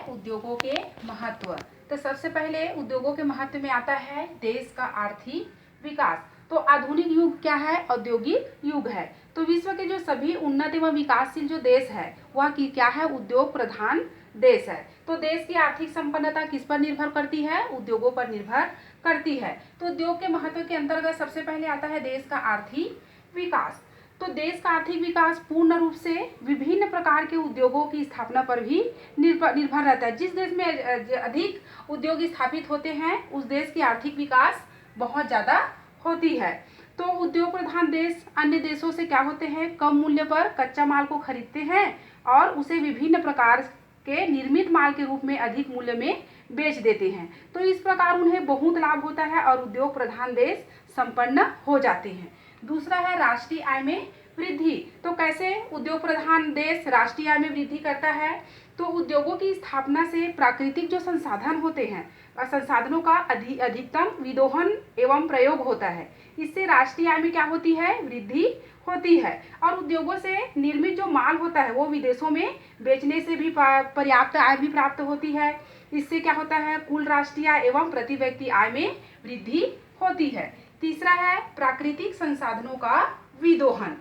उद्योगों के महत्व। तो सबसे पहले उद्योगों के महत्व में आता है देश का आर्थिक विकास। तो आधुनिक युग क्या है? औद्योगिक युग है। तो विश्व के जो सभी उन्नत एवं विकासशील जो देश है वह की क्या है? उद्योग प्रधान देश है। तो देश की आर्थिक संपन्नता किस पर निर्भर करती है? उद्योगों पर निर्भर करती है। तो उद्योग के महत्व के अंतर्गत सबसे पहले आता है देश का आर्थिक विकास। तो देश का आर्थिक विकास पूर्ण रूप से विभिन्न प्रकार के उद्योगों की स्थापना पर भी निर्भर रहता है। जिस देश में अधिक उद्योग स्थापित होते हैं उस देश की आर्थिक विकास बहुत ज़्यादा होती है। तो उद्योग प्रधान देश अन्य देशों से क्या होते हैं? कम मूल्य पर कच्चा माल को खरीदते हैं और उसे विभिन्न प्रकार के निर्मित माल के रूप में अधिक मूल्य में बेच देते हैं। तो इस प्रकार उन्हें बहुत लाभ होता है और उद्योग प्रधान देश संपन्न हो जाते हैं। दूसरा है राष्ट्रीय आय में वृद्धि। तो कैसे उद्योग प्रधान देश राष्ट्रीय आय में वृद्धि करता है? तो उद्योगों की स्थापना से प्राकृतिक जो संसाधन होते हैं संसाधनों का अधिकतम विदोहन एवं प्रयोग होता है। इससे राष्ट्रीय आय में क्या होती है? वृद्धि होती है। और उद्योगों से निर्मित जो माल होता है वो विदेशों में बेचने से भी पर्याप्त आय भी प्राप्त होती है। इससे क्या होता है? कुल राष्ट्रीय आय एवं प्रति व्यक्ति आय में वृद्धि होती है। तीसरा है प्राकृतिक संसाधनों का विदोहन।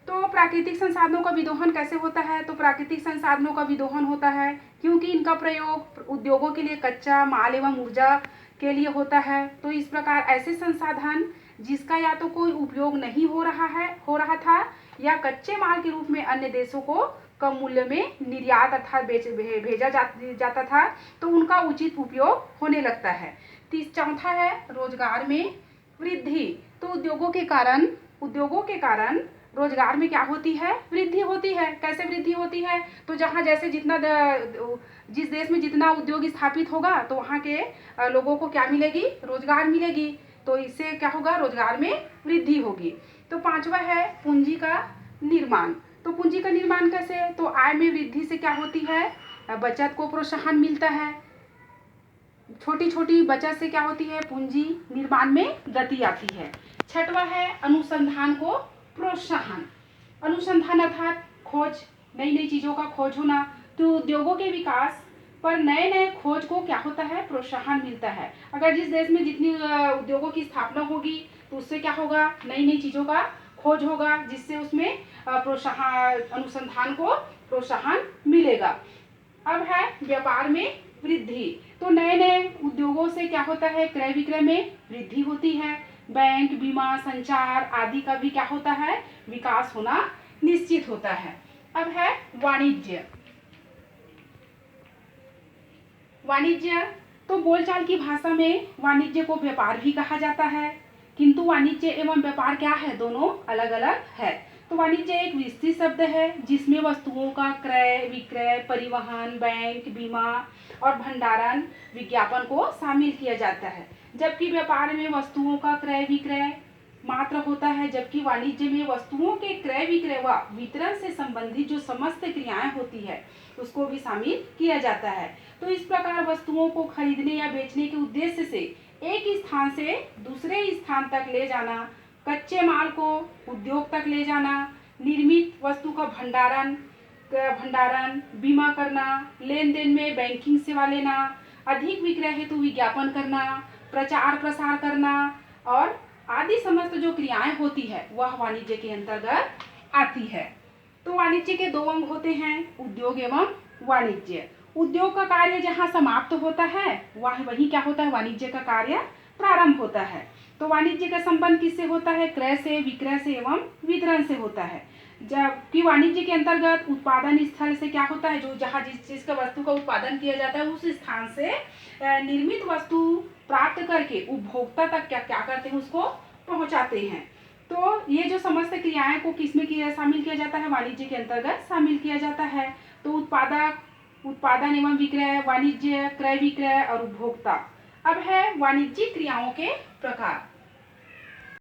तो प्राकृतिक संसाधनों का विदोहन कैसे होता है? तो प्राकृतिक संसाधनों का विदोहन होता है क्योंकि इनका प्रयोग उद्योगों के लिए कच्चा माल एवं ऊर्जा के लिए होता है। तो इस प्रकार ऐसे संसाधन जिसका या तो कोई उपयोग नहीं हो रहा था या कच्चे माल के रूप में अन्य देशों को कम मूल्य में निर्यात अर्थात भेजा जाता था तो उनका उचित उपयोग होने लगता है। चौथा है रोजगार में वृद्धि। तो उद्योगों के कारण रोजगार में क्या होती है? वृद्धि होती है। कैसे वृद्धि होती है? तो जहाँ जैसे जिस देश में जितना उद्योग स्थापित होगा तो वहाँ के लोगों को क्या मिलेगी? रोजगार मिलेगी। तो इससे क्या होगा? रोजगार में वृद्धि होगी। तो पांचवा है पूंजी का निर्माण। तो पूंजी का निर्माण कैसे? तो आय में वृद्धि से क्या होती है? बचत को प्रोत्साहन मिलता है। छोटी छोटी बचत से क्या होती है? पूंजी निर्माण में गति आती है। छठवां है अनुसंधान को प्रोत्साहन। अनुसंधान अर्थात खोज, नई नई चीजों का खोज होना। तो उद्योगों के विकास पर नए नए खोज को क्या होता है? प्रोत्साहन मिलता है। अगर जिस देश में जितनी उद्योगों की स्थापना होगी तो उससे क्या होगा? नई नई चीजों का खोज होगा जिससे उसमें अनुसंधान को प्रोत्साहन मिलेगा। अब है व्यापार में वृद्धि। तो नए नए उद्योगों से क्या होता है? क्रय विक्रय में वृद्धि होती है। बैंक, बीमा, संचार आदि का भी क्या होता है? विकास होना निश्चित होता है। अब है वाणिज्य। तो बोलचाल की भाषा में वाणिज्य को व्यापार भी कहा जाता है, किंतु वाणिज्य एवं व्यापार क्या है? दोनों अलग अलग है। तो वाणिज्य एक विस्तृत शब्द है जिसमें वस्तुओं का क्रय विक्रय, परिवहन, बैंक, बीमा और भंडारण, विज्ञापन को शामिल किया जाता है। जबकि व्यापार में वस्तुओं का क्रय विक्रय मात्र होता है, जबकि वाणिज्य में वस्तुओं के क्रय विक्रय व वितरण से संबंधित जो समस्त क्रियाएं होती है उसको भी शामिल किया जाता है। तो इस प्रकार वस्तुओं को खरीदने या बेचने के उद्देश्य से एक स्थान से दूसरे स्थान तक ले जाना, कच्चे माल को उद्योग तक ले जाना, निर्मित वस्तु का भंडारण, बीमा करना, लेन देन में बैंकिंग सेवा लेना, अधिक विक्रय हेतु विज्ञापन करना, प्रचार प्रसार करना और आदि समस्त जो क्रियाएं होती है वह वाणिज्य के अंतर्गत आती है। तो वाणिज्य के दो अंग होते हैं, उद्योग एवं वाणिज्य। उद्योग का कार्य जहाँ समाप्त होता है वही क्या होता है? वाणिज्य का कार्य प्रारंभ होता है। तो वाणिज्य का संबंध किससे होता है? क्रय से, विक्रय से एवं वितरण से होता है। जबकि वाणिज्य के अंतर्गत उत्पादन स्थल से क्या होता है? जो जहाँ जिस चीज का वस्तु का उत्पादन किया जाता है उस स्थान से निर्मित वस्तु प्राप्त करके उपभोक्ता तक क्या करते हैं? उसको पहुंचाते हैं। तो ये जो समस्त क्रियाएं को किसमें शामिल किया जाता है? वाणिज्य के अंतर्गत शामिल किया जाता है। तो उत्पादन एवं विक्रय, वाणिज्य, क्रय विक्रय और उपभोक्ता। अब है वाणिज्यिक क्रियाओं के प्रकार।